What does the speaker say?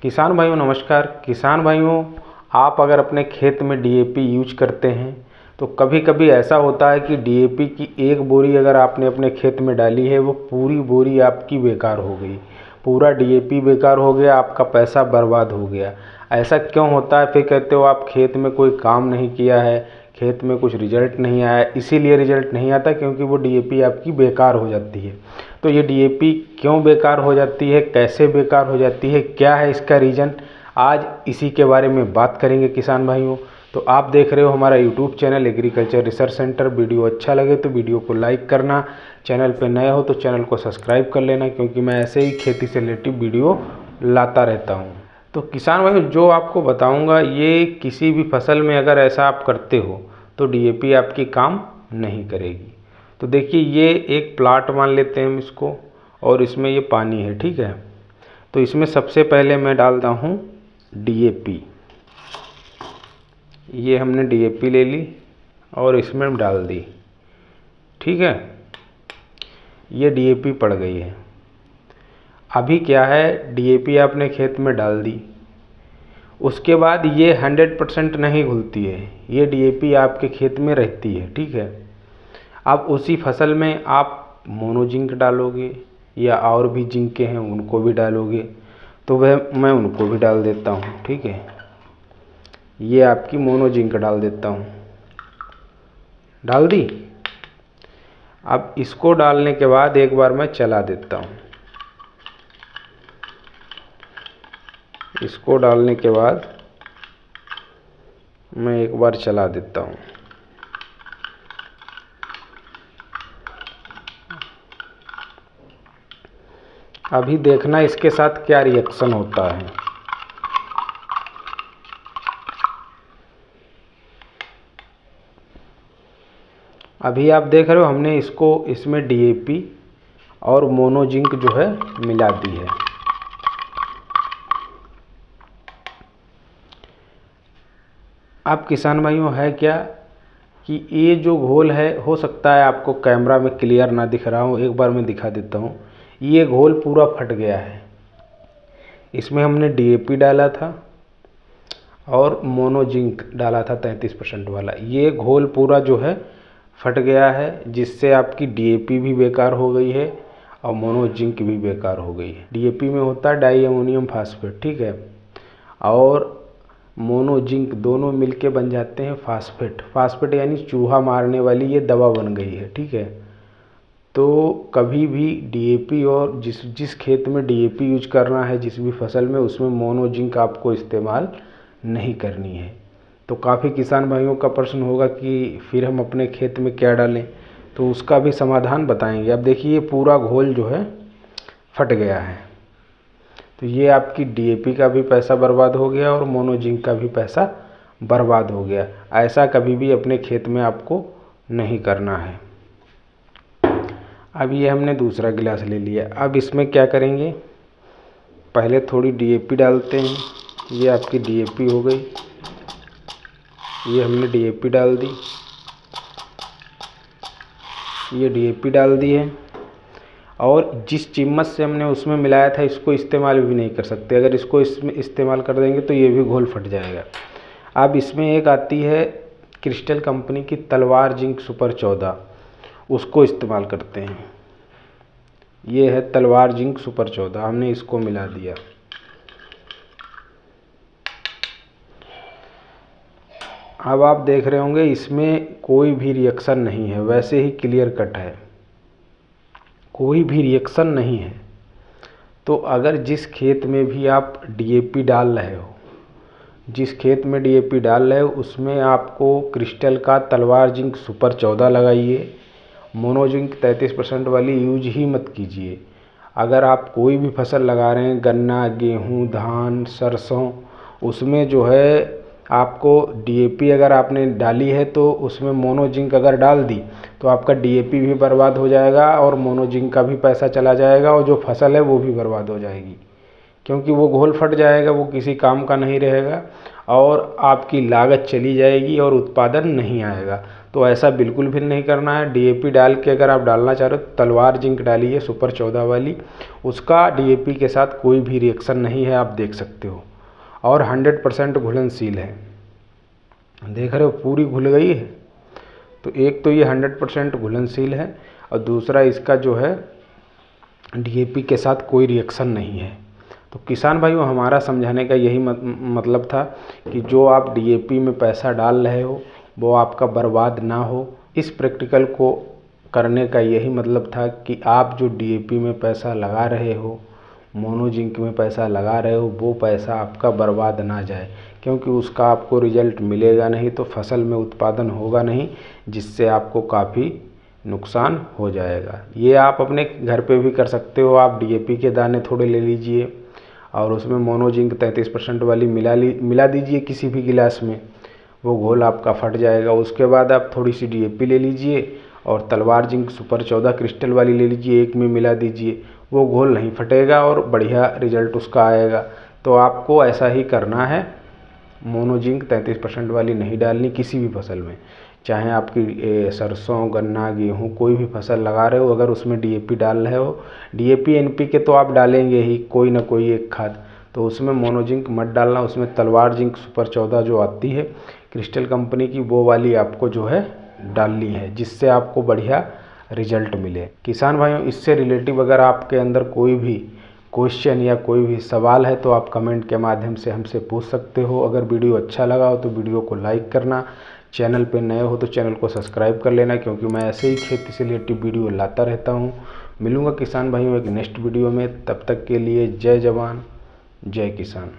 किसान भाइयों नमस्कार। किसान भाइयों, आप अगर अपने खेत में डीएपी यूज करते हैं तो कभी कभी ऐसा होता है कि डीएपी की एक बोरी अगर आपने अपने खेत में डाली है, वो पूरी बोरी आपकी बेकार हो गई, पूरा डीएपी बेकार हो गया, आपका पैसा बर्बाद हो गया। ऐसा क्यों होता है? फिर कहते हो आप खेत में कोई काम नहीं किया है, खेत में कुछ रिजल्ट नहीं आया। इसीलिए रिजल्ट नहीं आता क्योंकि वो डीएपी आपकी बेकार हो जाती है। तो ये डीएपी क्यों बेकार हो जाती है, कैसे बेकार हो जाती है, क्या है इसका रीज़न, आज इसी के बारे में बात करेंगे किसान भाइयों। तो आप देख रहे हो हमारा YouTube channel agriculture research centre. Video अच्छा लगे तो वीडियो को लाइक करना, चैनल पर नए हो तो चैनल को सब्सक्राइब कर लेना, क्योंकि मैं ऐसे ही खेती से रिलेटिव वीडियो लाता रहता हूँ। तो किसान भाइयों, जो आपको बताऊंगा ये किसी भी फसल में अगर ऐसा आप करते हो तो डीएपी आपकी काम नहीं करेगी। तो देखिए, ये एक प्लाट मान लेते हैं हम इसको, और इसमें ये पानी है, ठीक है। तो इसमें सबसे पहले मैं डालता हूँ डीएपी। ये हमने डीएपी ले ली और इसमें डाल दी, ठीक है। ये डीएपी पड़ गई है। अभी क्या है, डीएपी आपने खेत में डाल दी, उसके बाद ये 100% नहीं घुलती है, ये डीएपी आपके खेत में रहती है, ठीक है। अब उसी फसल में आप मोनो जिंक डालोगे या और भी जिंकें हैं उनको भी डालोगे, तो वह मैं उनको भी डाल देता हूँ, ठीक है। ये आपकी मोनो जिंक डाल देता हूँ, डाल दी। अब इसको डालने के बाद एक बार मैं चला देता हूँ। इसको डालने के बाद मैं एक बार चला देता हूँ। अभी देखना इसके साथ क्या रिएक्शन होता है। अभी आप देख रहे हो हमने इसमें डीएपी और मोनो जिंक जो है मिला दी है। अब किसान भाइयों, है क्या कि ये जो घोल है, हो सकता है आपको कैमरा में क्लियर ना दिख रहा हो, एक बार मैं दिखा देता हूँ। ये घोल पूरा फट गया है। इसमें हमने डीएपी डाला था और मोनो जिंक डाला था 33% वाला। ये घोल पूरा जो है फट गया है, जिससे आपकी डीएपी भी बेकार हो गई है और मोनो जिंक भी बेकार हो गई है। डीएपी में होता है डाई अमोनियम फास्फेट, ठीक है, और मोनो जिंक दोनों मिलके बन जाते हैं फास्फेट। फास्फेट यानी चूहा मारने वाली ये दवा बन गई है, ठीक है। तो कभी भी डीएपी, और जिस खेत में डीएपी यूज करना है, जिस भी फसल में, उसमें मोनो जिंक आपको इस्तेमाल नहीं करनी है। तो काफ़ी किसान भाइयों का प्रश्न होगा कि फिर हम अपने खेत में क्या डालें, तो उसका भी समाधान बताएंगे। अब देखिए, पूरा घोल जो है फट गया है, तो ये आपकी डीएपी का भी पैसा बर्बाद हो गया और मोनो जिंक का भी पैसा बर्बाद हो गया। ऐसा कभी भी अपने खेत में आपको नहीं करना है। अब ये हमने दूसरा गिलास ले लिया। अब इसमें क्या करेंगे, पहले थोड़ी डीएपी डालते हैं। ये आपकी डीएपी हो गई, ये हमने डीएपी डाल दी, ये डीएपी डाल दी है। और जिस चम्मच से हमने उसमें मिलाया था, इसको इस्तेमाल भी नहीं कर सकते। अगर इसको इसमें इस्तेमाल कर देंगे तो ये भी घोल फट जाएगा। अब इसमें एक आती है क्रिस्टल कंपनी की तलवार जिंक सुपर 14, उसको इस्तेमाल करते हैं। ये है तलवार जिंक सुपर 14, हमने इसको मिला दिया। अब आप देख रहे होंगे इसमें कोई भी रिएक्शन नहीं है, वैसे ही क्लियर कट है, कोई भी रिएक्शन नहीं है। तो अगर जिस खेत में भी आप डीएपी डाल रहे हो, जिस खेत में डीएपी डाल रहे हो, उसमें आपको क्रिस्टल का तलवार जिंक सुपर 14 लगाइए। मोनो जिंक 33% वाली यूज ही मत कीजिए। अगर आप कोई भी फसल लगा रहे हैं, गन्ना, गेहूं, धान, सरसों, उसमें जो है आपको डीएपी अगर आपने डाली है तो उसमें मोनो जिंक अगर डाल दी तो आपका डीएपी भी बर्बाद हो जाएगा और मोनो जिंक का भी पैसा चला जाएगा, और जो फसल है वो भी बर्बाद हो जाएगी, क्योंकि वो घोल फट जाएगा, वो किसी काम का नहीं रहेगा। और आपकी लागत चली जाएगी और उत्पादन नहीं आएगा। तो ऐसा बिल्कुल भी नहीं करना है। डीएपी डाल के अगर आप डालना चाह रहे हो तो तलवार जिंक डालिए सुपर 14 वाली, उसका डीएपी के साथ कोई भी रिएक्शन नहीं है, आप देख सकते हो, और 100% घुलनशील है। देख रहे हो पूरी घुल गई है। तो एक तो ये 100% घुलनशील है और दूसरा इसका जो है डीएपी के साथ कोई रिएक्शन नहीं है। तो किसान भाइयों, हमारा समझाने का यही मतलब था कि जो आप डीएपी में पैसा डाल रहे हो वो आपका बर्बाद ना हो। इस प्रैक्टिकल को करने का यही मतलब था कि आप जो डीएपी में पैसा लगा रहे हो, मोनोजिंक में पैसा लगा रहे हो, वो पैसा आपका बर्बाद ना जाए, क्योंकि उसका आपको रिजल्ट मिलेगा नहीं, तो फसल में उत्पादन होगा नहीं, जिससे आपको काफ़ी नुकसान हो जाएगा। ये आप अपने घर पे भी कर सकते हो। आप डीएपी के दाने थोड़े ले लीजिए और उसमें मोनोजिंक 33% वाली मिला दीजिए किसी भी गिलास में, वो घोल आपका फट जाएगा। उसके बाद आप थोड़ी सी डीएपी ले लीजिए और तलवार जिंक सुपर 14 क्रिस्टल वाली ले लीजिए, एक में मिला दीजिए, वो घोल नहीं फटेगा और बढ़िया रिजल्ट उसका आएगा। तो आपको ऐसा ही करना है। मोनोजिंक 33% वाली नहीं डालनी किसी भी फसल में, चाहे आपकी सरसों, गन्ना, गेहूँ कोई भी फसल लगा रहे हो, अगर उसमें डीएपी डाल रहे हो, डीएपी एनपीके तो आप डालेंगे ही कोई ना कोई एक खाद, तो उसमें मोनोजिंक मत डालना। उसमें तलवार जिंक सुपर 14 जो आती है क्रिस्टल कंपनी की, वो वाली आपको जो है डालनी है, जिससे आपको बढ़िया रिजल्ट मिले। किसान भाइयों, इससे रिलेटिव अगर आपके अंदर कोई भी क्वेश्चन या कोई भी सवाल है तो आप कमेंट के माध्यम से हमसे पूछ सकते हो। अगर वीडियो अच्छा लगा हो तो वीडियो को लाइक करना, चैनल पे नए हो तो चैनल को सब्सक्राइब कर लेना, क्योंकि मैं ऐसे ही खेती से रिलेटिव वीडियो लाता रहता हूँ। मिलूँगा किसान भाइयों एक नेक्स्ट वीडियो में, तब तक के लिए जय जवान जय किसान।